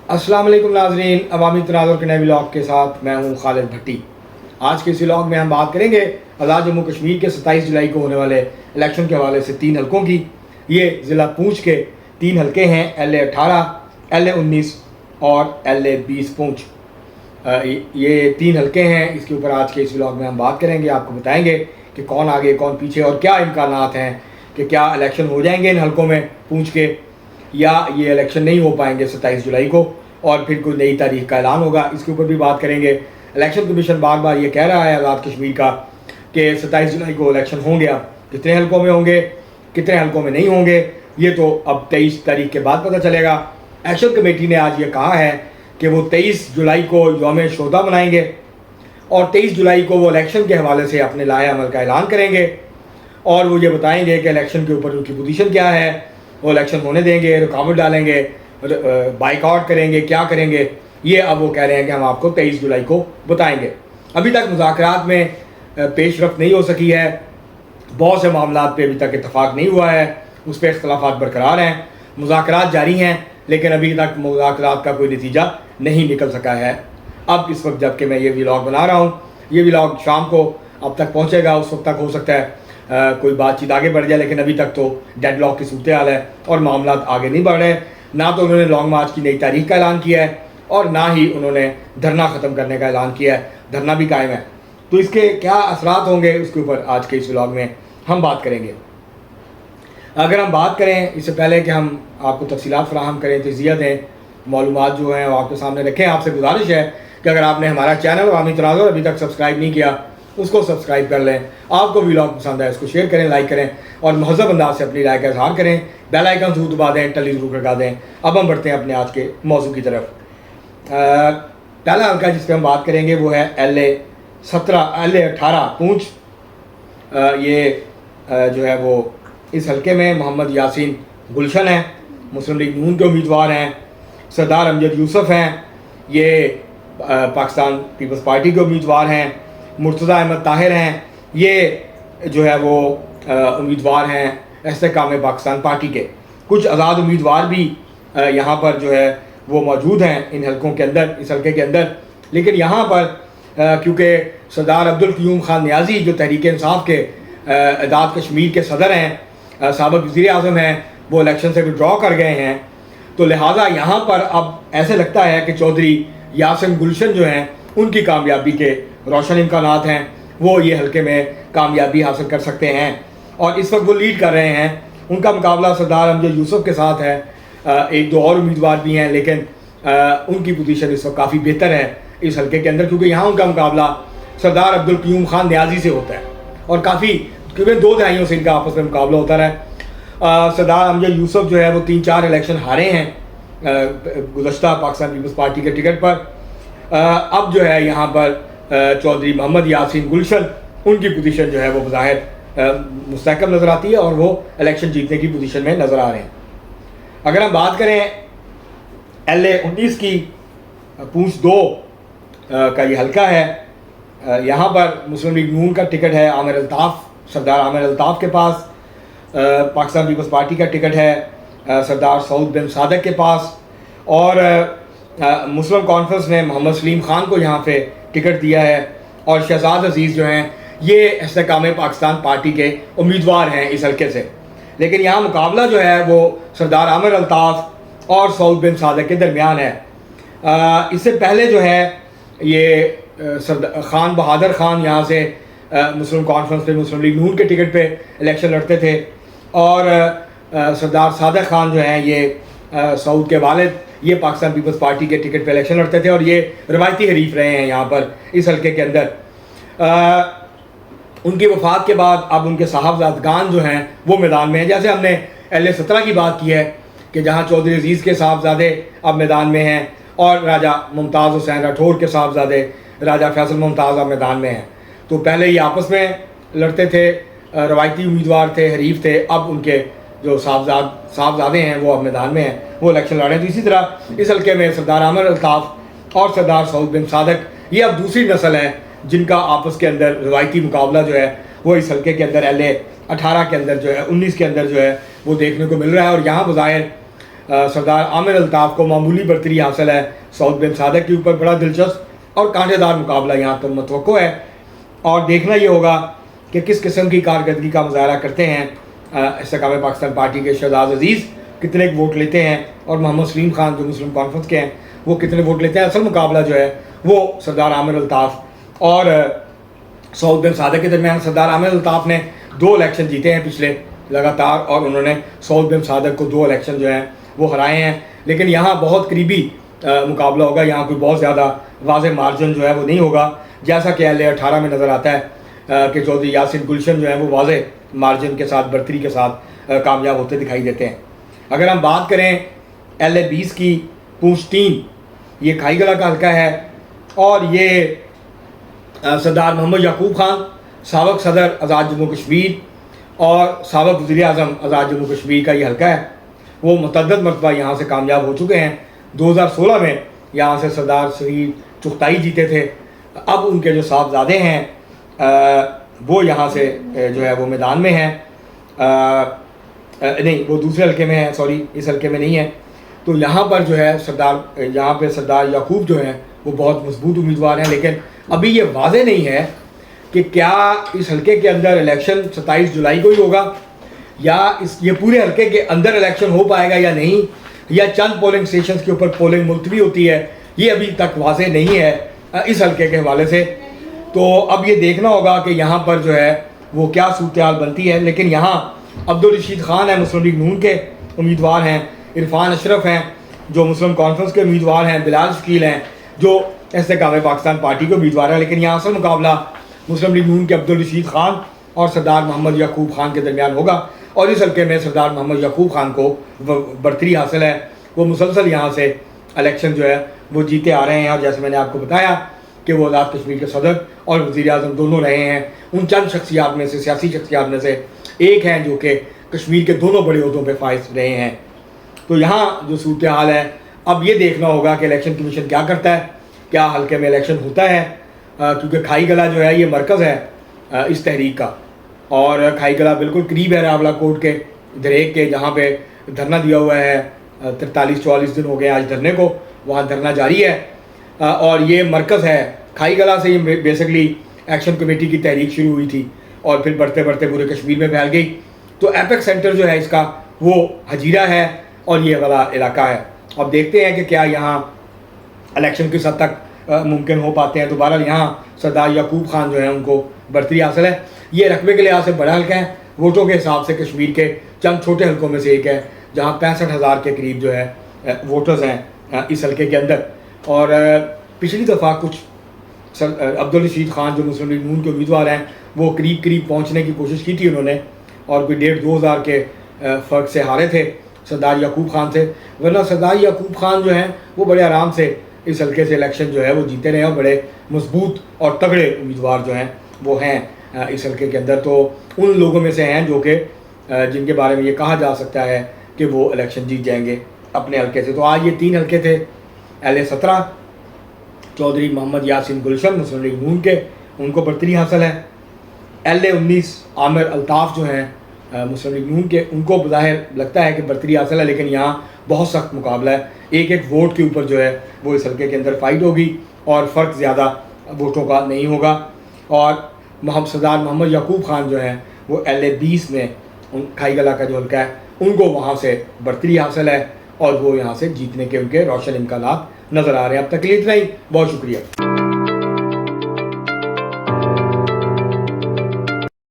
अस्सलाम वालेकुम नाजरीन, अवामी तनाज़ुर के नए व्लॉग के साथ मैं हूँ खालिद भट्टी। आज के इस व्लॉग में हम बात करेंगे आज़ाद जम्मू कश्मीर के 27 जुलाई को होने वाले इलेक्शन के हवाले से 3 हलकों की। ये ज़िला पूंछ के 3 हलके हैं, LA-18, LA-19 और LA-20 पूंछ। ये 3 हलके हैं। इसके ऊपर आज के इस व्लॉग में हम बात करेंगे, आपको बताएंगे कि कौन आगे कौन पीछे और क्या इम्कानात हैं कि क्या इलेक्शन हो जाएंगे इन हलकों में पूंछ के, या ये इलेक्शन नहीं हो पाएंगे 27 जुलाई को और फिर कोई नई तारीख का ऐलान होगा। इसके ऊपर भी बात करेंगे। इलेक्शन कमीशन बार बार ये कह रहा है आज़ाद कश्मीर का कि 27 जुलाई को इलेक्शन होंगे, अब कितने हलकों में होंगे कितने हलकों में नहीं होंगे ये तो अब 23 तारीख के बाद पता चलेगा। एक्शन कमेटी ने आज ये कहा है कि वो 23 जुलाई को यौम शोदा मनाएंगे और 23 जुलाई को वो इलेक्शन के हवाले से अपने लाए अमल का ऐलान करेंगे और वो ये बताएंगे कि इलेक्शन के ऊपर उनकी पोजीशन क्या है, वो इलेक्शन होने देंगे, रुकावट डालेंगे, बाइकआउट करेंगे, क्या करेंगे, ये अब वो कह रहे हैं कि हम आपको 23 जुलाई को बताएंगे। अभी तक मुज़ाकरात में पेशरफ्त नहीं हो सकी है, बहुत से मामलात पे अभी तक इत्तफाक नहीं हुआ है, उस पर इख्तलाफात बरकरार हैं, मुज़ाकरात जारी हैं, लेकिन अभी तक मुज़ाकरात का कोई नतीजा नहीं निकल सका है। अब इस वक्त जबकि मैं ये व्लॉग बना रहा हूँ, ये व्लॉग शाम को अब तक पहुँचेगा, उस वक्त तक हो सकता है कोई बातचीत आगे बढ़ जाए, लेकिन अभी तक तो डेडलॉक की सूरत हाल है और मामला आगे नहीं बढ़ रहे। ना तो उन्होंने लॉन्ग मार्च की नई तारीख का ऐलान किया है और ना ही उन्होंने धरना ख़त्म करने का ऐलान किया है, धरना भी कायम है। तो इसके क्या असरात होंगे उसके ऊपर आज के इस व्लॉग में हम बात करेंगे। अगर हम बात करें इससे पहले कि हम आपको तफसीलात फराहम करें, तज़िया दें, मालूमात जो हैं वो आपके सामने रखें, आपसे गुजारिश है कि अगर आपने हमारा चैनल अवामी तनाज़ुर अभी तक सब्सक्राइब नहीं किया उसको सब्सक्राइब कर लें। आपको व्लॉग पसंद है इसको शेयर करें, लाइक करें और महज़ब अंदाज से अपनी राय का इज़हार करें। बेल आइकन ज़रूर दबा दें, टली ज़रूर लगा दें। अब हम बढ़ते हैं अपने आज के मौजू की तरफ। पहला हल्का जिस पर हम बात करेंगे वो है LA-18 पूंछ। ये जो है वो इस हल्के में मोहम्मद यासीन गुलशन हैं, मुस्लिम लीग नून के उम्मीदवार हैं। सरदार अमजद यूसुफ हैं, ये पाकिस्तान पीपल्स पार्टी के उम्मीदवार हैं। मुर्तज़ा अहमद ताहिर हैं, ये जो है वो उम्मीदवार हैं इस्तेहकाम पाकिस्तान पार्टी के। कुछ आज़ाद उम्मीदवार भी यहाँ पर जो है वो मौजूद हैं इन हलकों के अंदर, इस हल्के के अंदर। लेकिन यहाँ पर क्योंकि सरदार अब्दुल क़य्यूम खान नियाज़ी जो तहरीक इंसाफ के आज़ाद कश्मीर के सदर हैं, साबिक़ वज़ीर आज़म हैं, वो इलेक्शन से विड्रॉ कर गए हैं, तो लिहाजा यहाँ पर अब ऐसे लगता है कि चौधरी यासिन गुलशन जो हैं उनकी कामयाबी के रोशन इम्कानात हैं, वो ये हल्के में कामयाबी हासिल कर सकते हैं और इस वक्त वो लीड कर रहे हैं। उनका मुकाबला सरदार अमजद यूसुफ के साथ है, एक दो और उम्मीदवार भी हैं, लेकिन उनकी पोजीशन इस वक्त काफ़ी बेहतर है इस हल्के के अंदर, क्योंकि यहाँ उनका मुकाबला सरदार अब्दुल क़य्यूम खान नियाज़ी से होता है और काफ़ी तकरीबन 2 दहाइयों से इनका आपस में मुकाबला होता रहा। सरदार अमजद यूसुफ जो है वो 3-4 इलेक्शन हारे हैं गुज़श्ता पाकिस्तान पीपल्स पार्टी के टिकट पर। अब जो है यहाँ पर चौधरी मोहम्मद यासीन गुलशन, उनकी पोजीशन जो है वो बज़ाहिर मुस्तहकम नज़र आती है और वो इलेक्शन जीतने की पोजीशन में नज़र आ रहे हैं। अगर हम बात करें LA-19 की, पूंछ 2 का ये हल्का है, यहाँ पर मुस्लिम लीग नून का टिकट है आमिर अल्ताफ़, सरदार आमिर अल्ताफ़ के पास। पाकिस्तान पीपल्स पार्टी का टिकट है सरदार सऊद बिन सादक के पास और मुस्लिम कॉन्फ्रेंस ने मोहम्मद सलीम खान को यहाँ पे टिकट दिया है और शहजाद अजीज़ जो हैं ये इस्तेहकाम पाकिस्तान पार्टी के उम्मीदवार हैं इस हल्के से। लेकिन यहाँ मुकाबला जो है वो सरदार आमिर अल्ताफ़ और सऊद बिन सादक के दरमियान है। इससे पहले जो है ये खान बहादुर खान यहाँ से मुस्लिम कॉन्फ्रेंस पे मुस्लिम लीग नून के टिकट पे इलेक्शन लड़ते थे और सरदार सादक खान जो हैं ये सऊद के वालिद, ये पाकिस्तान पीपल्स पार्टी के टिकट पे इलेक्शन लड़ते थे और ये रवायती हरीफ रहे हैं यहाँ पर इस हल्के के अंदर। उनकी वफ़ात के बाद अब उनके साहबजादगान जो हैं वो मैदान में हैं। जैसे हमने LA-17 की बात की है कि जहाँ चौधरी अजीज़ के साहबजादे अब मैदान में हैं और राजा मुमताज़ हुसैन राठौर के साहबजादे राजा फैसल मुमताज़ अब मैदान में हैं। तो पहले ये आपस में लड़ते थे, रवायती उम्मीदवार थे, हरीफ थे, अब उनके जो साहबजादे हैं वो अब मैदान में हैं, वो इलेक्शन लड़े। तो इसी तरह इस हल्के में सरदार आमिर अल्ताफ़ और सरदार सऊद बिन सादक, ये अब दूसरी नस्ल है जिनका आपस के अंदर रवायती मुकाबला जो है वो इस हल्के के अंदर LA-18 के अंदर जो है 19 के अंदर जो है वो देखने को मिल रहा है। और यहाँ बज़ाहिर सरदार आमिर अल्ताफ़ को मामूली बरतरी हासिल है सऊद बिन सादक के ऊपर। बड़ा दिलचस्प और कांटेदार मुकाबला यहाँ पर मतवक्को है, और देखना ये होगा कि किस किस्म की कारकर्दगी का मुजाहरा करते हैं इस्तेकाम पाकिस्तान पार्टी के शहजाद अजीज़, कितने वोट लेते हैं, और मोहम्मद सलीम खान जो मुस्लिम कॉन्फ्रेंस के हैं वो कितने वोट लेते हैं। असल मुकाबला जो है वो सरदार आमिर अल्ताफ़ और सऊद बिन सादक के दरमियान। सरदार आमिर अल्ताफ़ ने 2 इलेक्शन जीते हैं पिछले लगातार, और उन्होंने सऊद बिन सादक को 2 इलेक्शन जो हैं वो हराए हैं। लेकिन यहाँ बहुत करीबी मुकाबला होगा, यहाँ कोई बहुत ज़्यादा वाज़ेह मार्जिन जो है वो नहीं होगा, जैसा कि LA-18 में नज़र आता है कि चौधरी यासिन गुलशन जो है वो वाज़ेह मार्जिन के साथ, बरतरी के साथ कामयाब होते दिखाई देते हैं। अगर हम बात करें LA-20 की, पूंछ 3 ये खाईगला का हल्का है, और ये सरदार मोहम्मद याकूब खान साबिक़ सदर आज़ाद जम्मू कश्मीर और साबिक़ वज़ीर आज़म आज़ाद जम्मू कश्मीर का ये हल्का है। वो मुतअद्दिद मरतबा यहाँ से कामयाब हो चुके हैं। 2016 में यहाँ से सरदार सईद चुगताई जीते थे। अब उनके जो साहबजादे हैं वो यहाँ से जो है वो मैदान में हैं, नहीं वो दूसरे हल्के में है, सॉरी इस हल्के में नहीं है। तो यहाँ पर जो है सरदार याकूब जो हैं वो बहुत मजबूत उम्मीदवार हैं, लेकिन अभी ये वाज़ेह नहीं है कि क्या इस हल्के के अंदर इलेक्शन 27 जुलाई को ही होगा, या ये पूरे हल्के के अंदर इलेक्शन हो पाएगा या नहीं, या चंद पोलिंग स्टेशन के ऊपर पोलिंग मुलतवी होती है, ये अभी तक वाज़ेह नहीं है इस हल्के के हवाले से। तो अब ये देखना होगा कि यहाँ पर जो है वो क्या सूरत हाल बनती है। लेकिन यहाँ अब्दुल रशीद ख़ान है, मुस्लिम लीग नून के उम्मीदवार हैं, इरफान अशरफ हैं जो मुस्लिम कॉन्फ्रेंस के उम्मीदवार हैं, बिलाल शकील हैं जो इस्तेकाम पाकिस्तान पार्टी के उम्मीदवार हैं। लेकिन यहाँ असल मुकाबला मुस्लिम लीग नून के अब्दुल रशीद ख़ान और सरदार मोहम्मद याकूब खान के दरमियान होगा, और इस हल्के में सरदार मोहम्मद याकूब खान को बरतरी हासिल है। वो मुसलसल यहाँ से इलेक्शन जो है वो जीते आ रहे हैं, और जैसे मैंने आपको बताया कि वो आज़ाद कश्मीर के सदर और वज़ीर आज़म दोनों रहे हैं। उन चंद शख्सियात में से, सियासी शख्सियात में से एक हैं जो कि कश्मीर के दोनों बड़े ओहदों पर फाइज रहे हैं। तो यहाँ जो सूरत हाल है, अब ये देखना होगा कि इलेक्शन कमीशन क्या करता है, क्या हल्के में इलेक्शन होता है, क्योंकि खाईगला जो है ये मरकज़ है इस तहरीक का, और खाईगला बिल्कुल करीब है रावला कोट के दरेक के, जहाँ पे धरना दिया हुआ है। 43-44 दिन हो गए आज धरने को, वहाँ धरना जारी है, और ये मरकज़ है खाईगला से। ये बेसिकली एक्शन कमेटी की तहरीक शुरू हुई थी और फिर बढ़ते बढ़ते पूरे कश्मीर में फैल गई। तो एपेक सेंटर जो है इसका वो हजीरा है, और ये वाला इलाका है। अब देखते हैं कि क्या यहाँ इलेक्शन किस हद तक मुमकिन हो पाते हैं। तो बहरहाल यहाँ सरदार याकूब खान जो है उनको बरतरी हासिल है। ये रकबे के लिहाज से बड़ा हल्का है, वोटों के हिसाब से कश्मीर के चंद छोटे हल्कों में से एक है, जहाँ 65,000 के करीब जो है वोटर्स हैं इस हल्के के अंदर। और पिछली दफ़ा कुछ अब्दुल रशीद ख़ान जो मुस्लिम लीग नून के उम्मीदवार हैं वो करीब करीब पहुँचने की कोशिश की थी उन्होंने, और कोई 1,500-2 हज़ार के फ़र्क से हारे थे सरदार याकूब खान से। वरना सरदार याकूब खान जो हैं वो बड़े आराम से इस हल्के से इलेक्शन जो है वो जीते रहे, और बड़े मजबूत और तगड़े उम्मीदवार जो हैं वो हैं इस हल्के के अंदर। तो उन लोगों में से हैं जो कि जिनके बारे में ये कहा जा सकता है कि वो इलेक्शन जीत जाएंगे अपने हल्के से। तो आज ये 3 हल्के थे। LA-17 चौधरी मोहम्मद यासिन गुलशन मुस्लिम लीग नून के, उनको बरतरी हासिल है। LA-19 आमिर अल्ताफ़ जो हैं मुस्लिम लीग नून के, उनको बज़ाहिर लगता है कि बरतरी हासिल है, लेकिन यहाँ बहुत सख्त मुकाबला है। एक एक वोट के ऊपर जो है वो इस हल्के के अंदर फाइट होगी, और फ़र्क ज़्यादा वोटों का नहीं होगा। और सरदार मोहम्मद याकूब खान जो हैं वो LA-20 में खाईगला का जो हल्का है उनको वहाँ से बरतरी हासिल है, और वो यहाँ से जीतने के उनके रोशन इम्कानात नज़र आ रहे हैं। अब तक के लिए इतना ही, बहुत शुक्रिया।